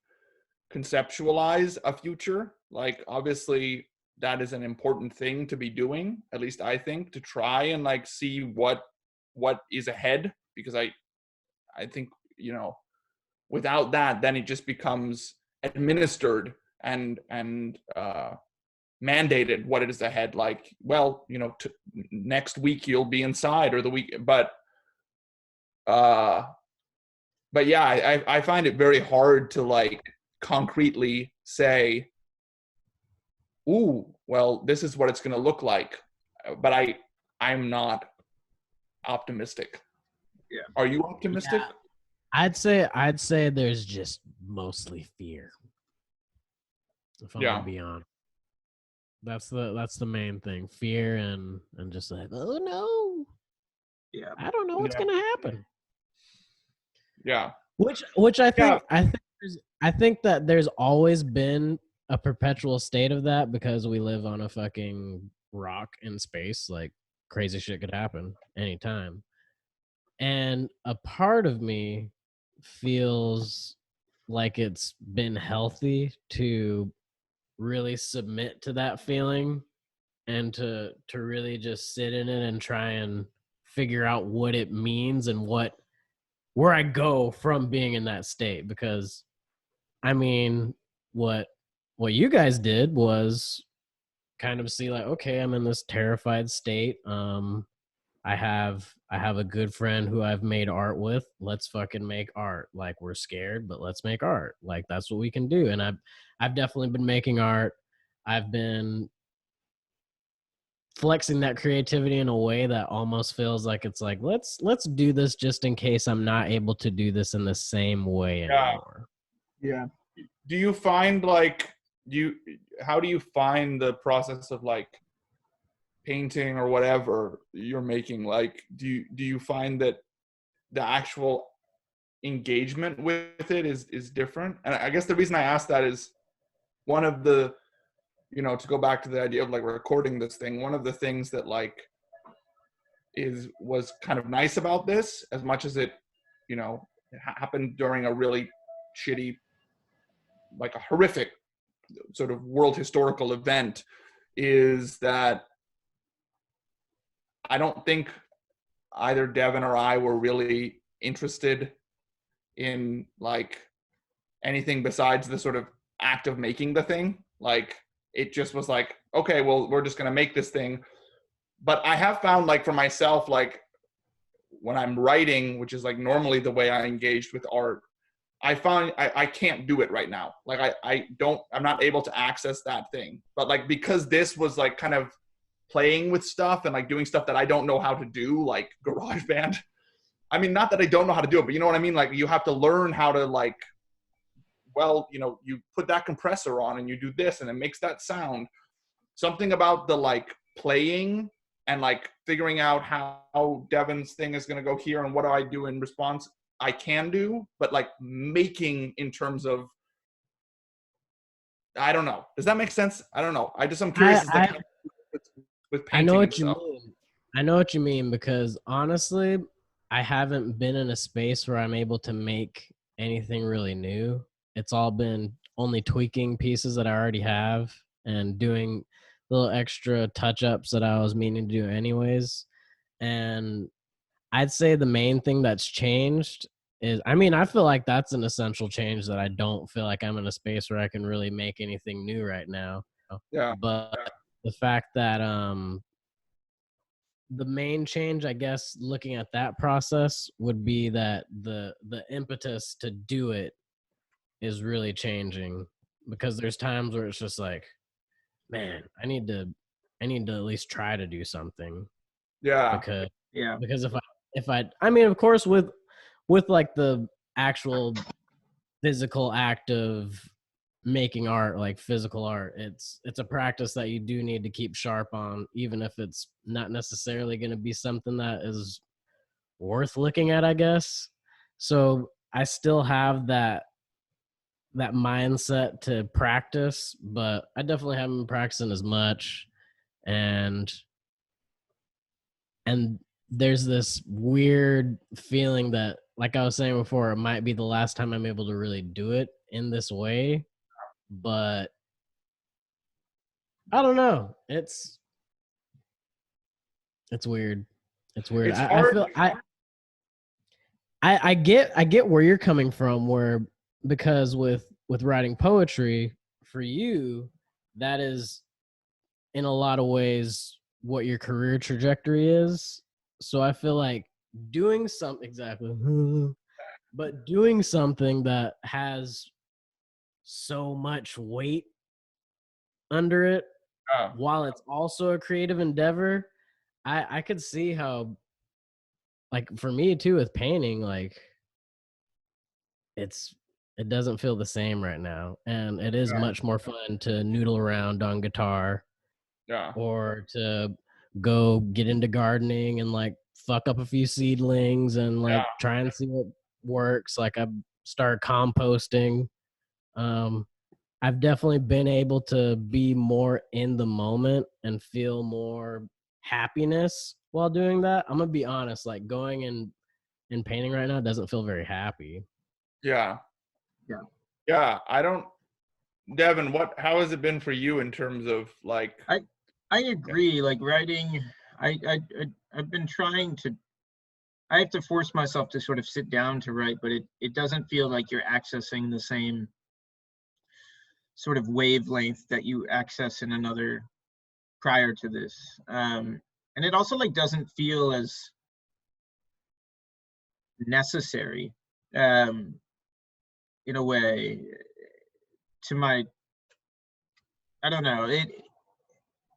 conceptualize a future. Like, obviously, that is an important thing to be doing, at least I think, to try and like see what is ahead, because I think, without that, then it just becomes administered and mandated what it is ahead. Like, well, next week you'll be inside, or the week, but yeah, I find it very hard to like concretely say, ooh, well, this is what it's going to look like. But I'm not optimistic. Yeah. Are you optimistic? Yeah. I'd say there's just mostly fear. If I'm gonna be honest. That's the main thing. Fear and just like, oh no. Yeah. I don't know what's gonna happen. Yeah. Which I think that there's always been a perpetual state of that, because we live on a fucking rock in space. Like, crazy shit could happen anytime. And a part of me feels like it's been healthy to really submit to that feeling, and to really just sit in it and try and figure out what it means and where I go from being in that state. Because I mean, what you guys did was kind of see like, okay, I'm in this terrified state. I have a good friend who I've made art with. Let's fucking make art. Like, we're scared, but let's make art. Like, that's what we can do. And I've definitely been making art. I've been flexing that creativity in a way that almost feels like it's like, let's do this just in case I'm not able to do this in the same way anymore. Yeah. Do you find like how do you find the process of like painting or whatever you're making? Like, do you find that the actual engagement with it is different? And I guess the reason I ask that is one of the, to go back to the idea of like recording this thing, one of the things that like was kind of nice about this, as much as it happened during a really shitty, like a horrific sort of world historical event, is that I don't think either Devin or I were really interested in like anything besides the sort of act of making the thing. Like, it just was like, okay, well, we're just going to make this thing. But I have found, like, for myself, like when I'm writing, which is like normally the way I engaged with art, I find I can't do it right now. Like, I'm not able to access that thing. But like, because this was like kind of playing with stuff and like doing stuff that I don't know how to do, like GarageBand. I mean, not that I don't know how to do it, but you know what I mean? Like, you have to learn how to like, well, you put that compressor on and you do this and it makes that sound. Something about the like playing and like figuring out how Devin's thing is going to go here and what do I do in response, I can do, but like making in terms of, I don't know. Does that make sense? I don't know. I'm curious with I know painting and what you stuff. mean. I know what you mean, because honestly, I haven't been in a space where I'm able to make anything really new. It's all been only tweaking pieces that I already have and doing little extra touch-ups that I was meaning to do anyways. And I'd say the main thing that's changed is, I mean, I feel like that's an essential change, that I don't feel like I'm in a space where I can really make anything new right now. Yeah. But the fact that the main change, I guess, looking at that process, would be that the impetus to do it is really changing, because there's times where it's just like, man, I need to at least try to do something. Yeah. Because if I mean, of course, with like the actual physical act of making art, like physical art, it's a practice that you do need to keep sharp on, even if it's not necessarily going to be something that is worth looking at, I guess. So I still have that mindset to practice, but I definitely haven't been practicing as much. And there's this weird feeling that, like I was saying before, it might be the last time I'm able to really do it in this way. But I don't know. It's weird. It's weird. It's I hard. feel I get where you're coming from, where, because with writing poetry, for you, that is in a lot of ways what your career trajectory is. So I feel like doing something, exactly, but doing something that has so much weight under it, while it's also a creative endeavor, I could see how, like, for me too, with painting, like, it doesn't feel the same right now, and it is much more fun to noodle around on guitar, or to go get into gardening and like fuck up a few seedlings and like try and see what works. Like, I've started composting. I've definitely been able to be more in the moment and feel more happiness while doing that. I'm gonna be honest, like, going and painting right now doesn't feel very happy. Yeah. I don't. Devin, how has it been for you in terms of like? I agree. Like, writing, I've been trying to. I have to force myself to sort of sit down to write, but it doesn't feel like you're accessing the same sort of wavelength that you access in another prior to this. And and it also like doesn't feel as necessary, in a way, to my, I don't know,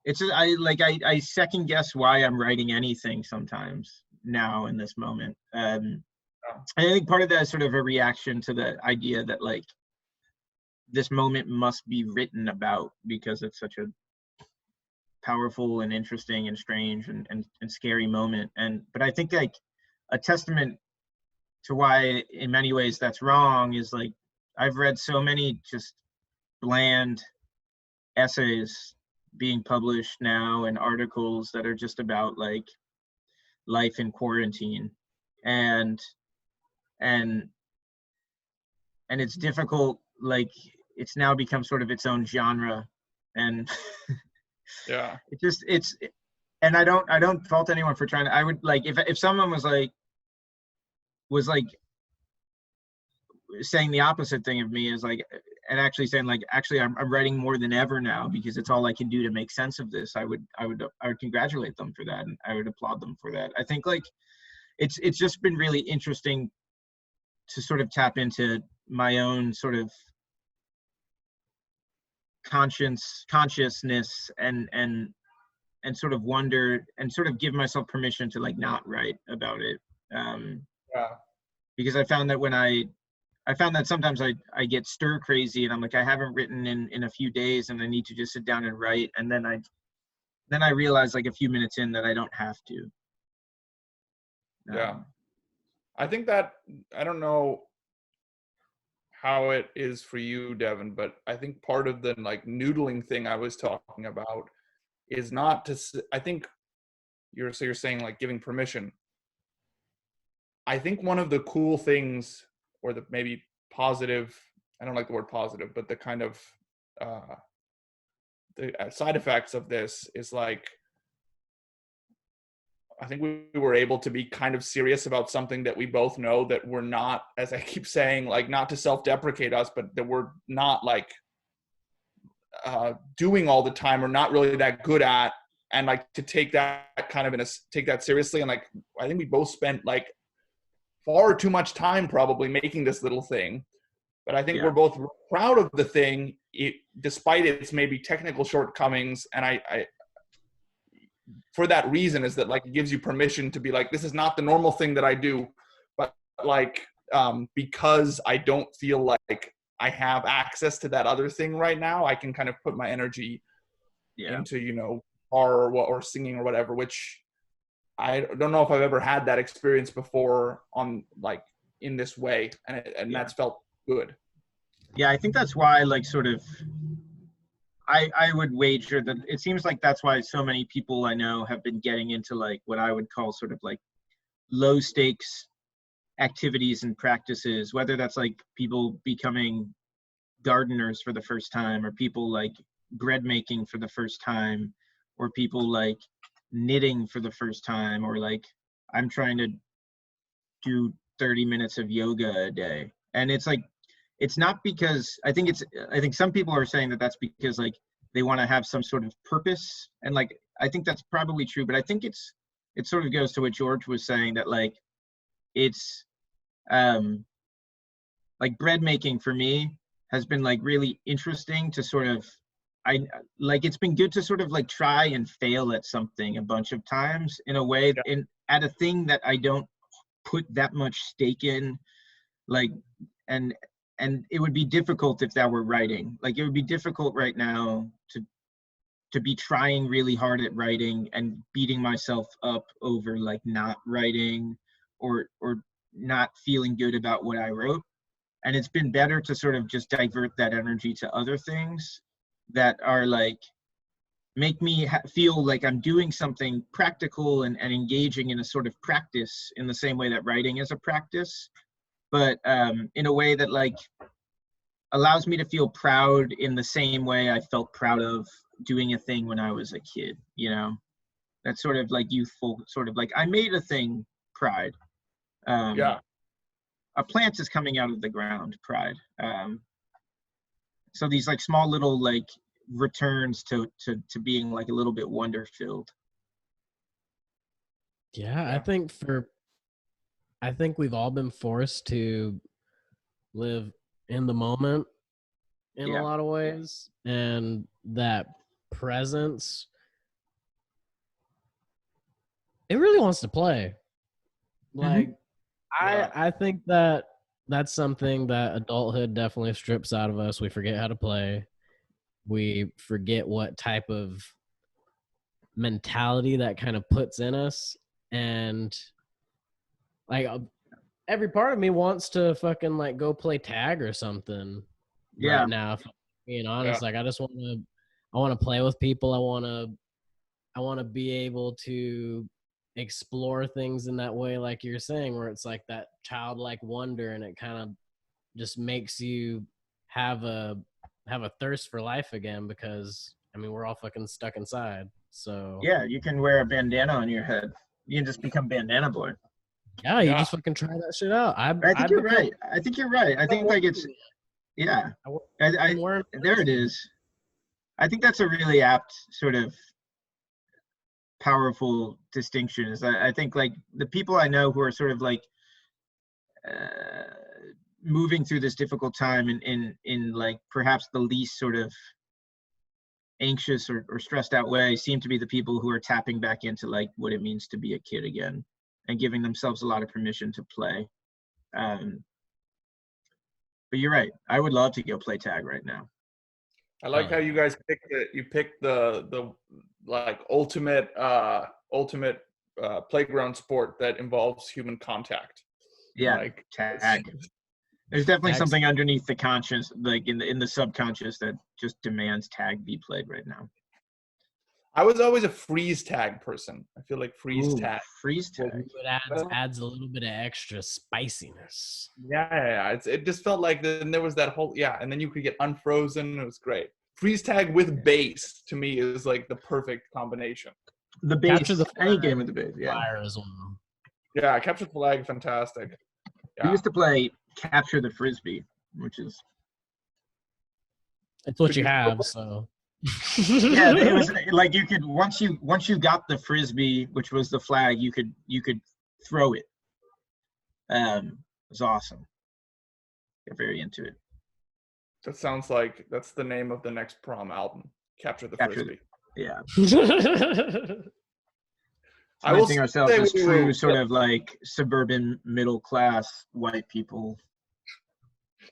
I second guess why I'm writing anything sometimes now in this moment. I think part of that is sort of a reaction to the idea that like this moment must be written about because it's such a powerful and interesting and strange and scary moment. But I think like a testament to why in many ways that's wrong is like I've read so many just bland essays being published now and articles that are just about like life in quarantine, and and it's difficult, like it's now become sort of its own genre, and Yeah. And I don't fault anyone for trying to. I would like if someone was like saying the opposite thing of me, is like, and actually saying like, actually I'm writing more than ever now because it's all I can do to make sense of this, I would congratulate them for that, and I would applaud them for that. I think like it's just been really interesting to sort of tap into my own sort of consciousness and sort of wonder and sort of give myself permission to like not write about it, Yeah. because I found that when I found that sometimes I get stir crazy and I'm like, I haven't written in a few days and I need to just sit down and write, and then I realize like a few minutes in that I don't have to. Yeah. I think that, I don't know how it is for you, Devin, but I think part of the like noodling thing I was talking about is not to, I think you're saying like giving permission. I think one of the cool things, or the maybe positive, I don't like the word positive, but the kind of the side effects of this is like, I think we were able to be kind of serious about something that we both know that we're not, as I keep saying, like not to self-deprecate us, but that we're not like doing all the time or not really that good at, and like to take that kind of take that seriously. And like, I think we both spent like far too much time probably making this little thing, but I think we're both proud of the thing, despite its maybe technical shortcomings. And I for that reason is that like it gives you permission to be like, this is not the normal thing that I do, but like because I don't feel like I have access to that other thing right now, I can kind of put my energy into, you know, art or singing or whatever, which I don't know if I've ever had that experience before on like in this way, and that's felt good. Yeah, I think that's why like sort of I would wager that it seems like that's why so many people I know have been getting into like what I would call sort of like low stakes activities and practices, whether that's like people becoming gardeners for the first time, or people like bread making for the first time, or people like knitting for the first time, or like I'm trying to do 30 minutes of yoga a day. And it's like, it's not because I think some people are saying that that's because like they want to have some sort of purpose, and like I think that's probably true, but I think it sort of goes to what George was saying, that like it's like bread making for me has been like really interesting to sort of, it's been good to sort of like try and fail at something a bunch of times in a way, at a thing that I don't put that much stake in, like, and it would be difficult if that were writing. Like it would be difficult right now to be trying really hard at writing and beating myself up over like not writing or not feeling good about what I wrote. And it's been better to sort of just divert that energy to other things that are like, make me feel like I'm doing something practical and engaging in a sort of practice in the same way that writing is a practice, but in a way that like allows me to feel proud in the same way I felt proud of doing a thing when I was a kid, you know? That sort of like youthful, sort of like, I made a thing pride. A plant is coming out of the ground pride. So these like small little like returns to being like a little bit wonder filled. Yeah, I think we've all been forced to live in the moment in a lot of ways, and that presence, it really wants to play. Like, I think that that's something that adulthood definitely strips out of us. We forget how to play. We forget what type of mentality that kind of puts in us. And like every part of me wants to fucking like go play tag or something right now. If I'm being honest, like I want to play with people. I want to be able to explore things in that way, like you're saying, where it's like that childlike wonder, and it kind of just makes you have a thirst for life again, because I mean we're all fucking stuck inside. So yeah, you can wear a bandana on your head. You can just become bandana boy. Yeah, you just fucking try that shit out. I think you're right. I think you're right. I think like it's there it is. I think that's a really apt sort of powerful distinction. Is I think like the people I know who are sort of like moving through this difficult time in like perhaps the least sort of anxious or stressed out way seem to be the people who are tapping back into like what it means to be a kid again and giving themselves a lot of permission to play. But you're right. I would love to go play tag right now. I like how you guys picked the like ultimate playground sport that involves human contact. Yeah, like tag. There's definitely something underneath the conscious, like in the subconscious, that just demands tag be played right now. I was always a freeze tag person. I feel like freeze tag. It adds a little bit of extra spiciness. Yeah. It just felt like then there was that whole and then you could get unfrozen. It was great. Freeze tag with base to me is like the perfect combination. The base, capture the flag, any game with the base, fire as well. Yeah, capture the flag, fantastic. Yeah. We used to play capture the frisbee, which is it's what you have, so yeah, it was like you could once you got the frisbee, which was the flag, you could throw it. It was awesome. Got very into it. That sounds like that's the name of the next prom album. Capture the frisbee. Yeah. I will think ourselves as true sort of like suburban middle class white people.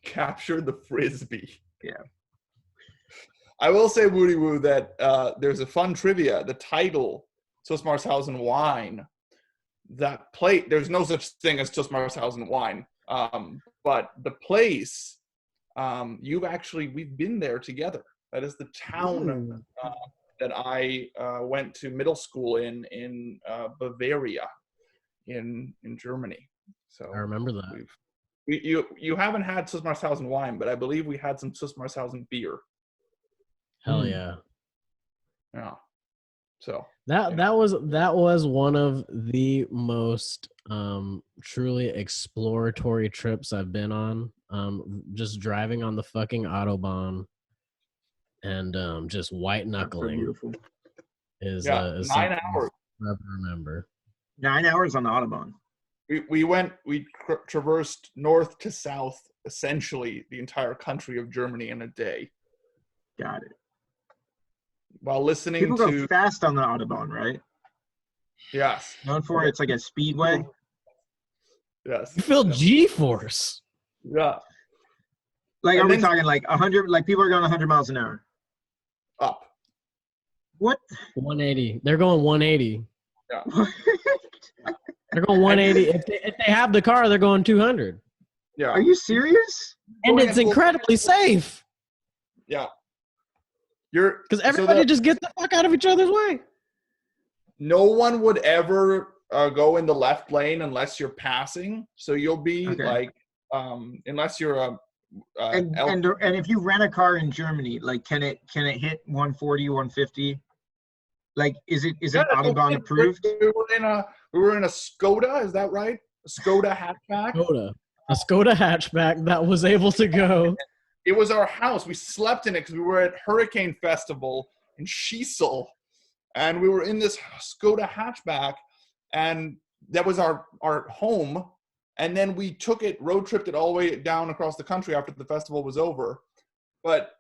Capture the frisbee. Yeah. I will say, Woody Woo, that there's a fun trivia. The title, ZUSMARSHAUSEN Wine, there's no such thing as ZUSMARSHAUSEN Wine. But the place, we've been there together. That is the town that I went to middle school in Bavaria, in Germany. So I remember that. You haven't had ZUSMARSHAUSEN wine, but I believe we had some ZUSMARSHAUSEN beer. Hell yeah. Yeah. So that was one of the most truly exploratory trips I've been on. Just driving on the fucking Autobahn and just white knuckling is 9 hours. I remember 9 hours on the Autobahn. We traversed north to south, essentially the entire country of Germany in a day. Got it. While listening People go fast on the Autobahn, right? Yes. Known for it's like a speedway. Yes. You feel G-force. Yeah. Like, are we talking like 100? Like people are going 100 miles an hour. Up. What? 180. They're going 180. Yeah. They're going 180. If they have the car, they're going 200. Yeah. Are you serious? And it's incredibly safe. Yeah. Because everybody just gets the fuck out of each other's way. No one would ever go in the left lane unless you're passing. So you'll be like, unless you're and if you rent a car in Germany, like can it hit 140, 150? Like is it Autobahn approved? We were in a Skoda, is that right? A Skoda hatchback. A Skoda hatchback that was able to go. It was our house. We slept in it because we were at Hurricane Festival in Schiesel, and we were in this Skoda hatchback, and that was our home. And then we road tripped it all the way down across the country after the festival was over. But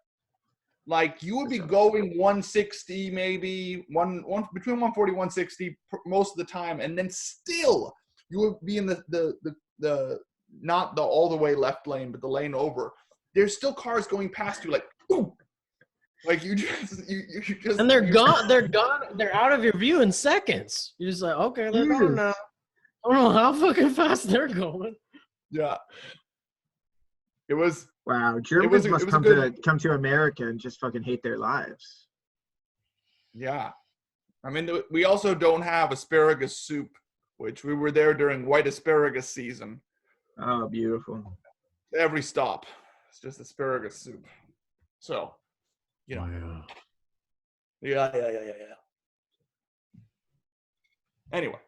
like you would be going 160, maybe between 140, 160 most of the time, and then still you would be in the not the all the way left lane, but the lane over. There's still cars going past you, like boom. Like you just and they're gone. They're gone. They're out of your view in seconds. You're just like, okay, they're gone now. I don't know how fucking fast they're going. Yeah. It was wow. Germans must come to America and just fucking hate their lives. Yeah. I mean, we also don't have asparagus soup, which we were there during white asparagus season. Oh, beautiful. Every stop. It's just asparagus soup. So, you know. Wow. Yeah. Anyway.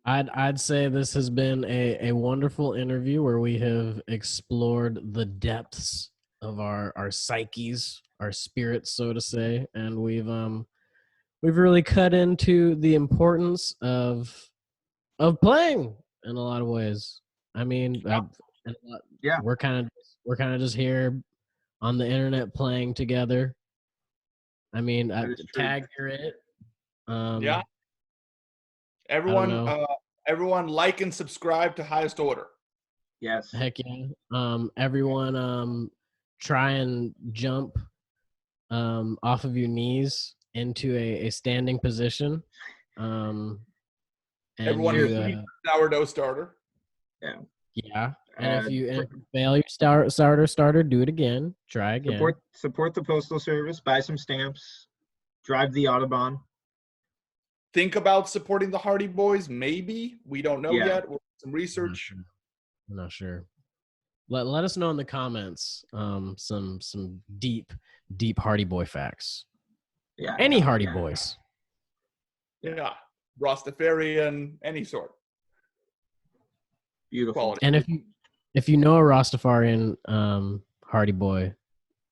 I'd say this has been a wonderful interview where we have explored the depths of our psyches, our spirits, so to say, and we've really cut into the importance of playing in a lot of ways. I mean, we're kind of just here on the internet playing together. I mean, tag you're it. Yeah. Everyone like and subscribe to Highest Order. Yes. Heck yeah. Everyone try and jump off of your knees into a standing position. And everyone sourdough starter. Yeah. Yeah. And if you fail your starter, do it again. Try again. Support the Postal Service, buy some stamps, drive the Autobahn. Think about supporting the Hardy Boys, maybe. We don't know yet. We'll do some research. I'm not sure. Let us know in the comments some deep Hardy Boy facts. Yeah. Any Hardy Boys. Yeah. Rastafarian, any sort. Beautiful. Quality. And if you know a Rastafarian Hardy Boy,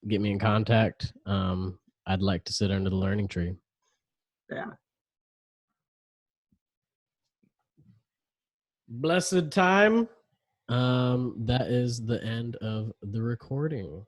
get me in contact. I'd like to sit under the learning tree. Yeah. Blessed time. That is the end of the recording.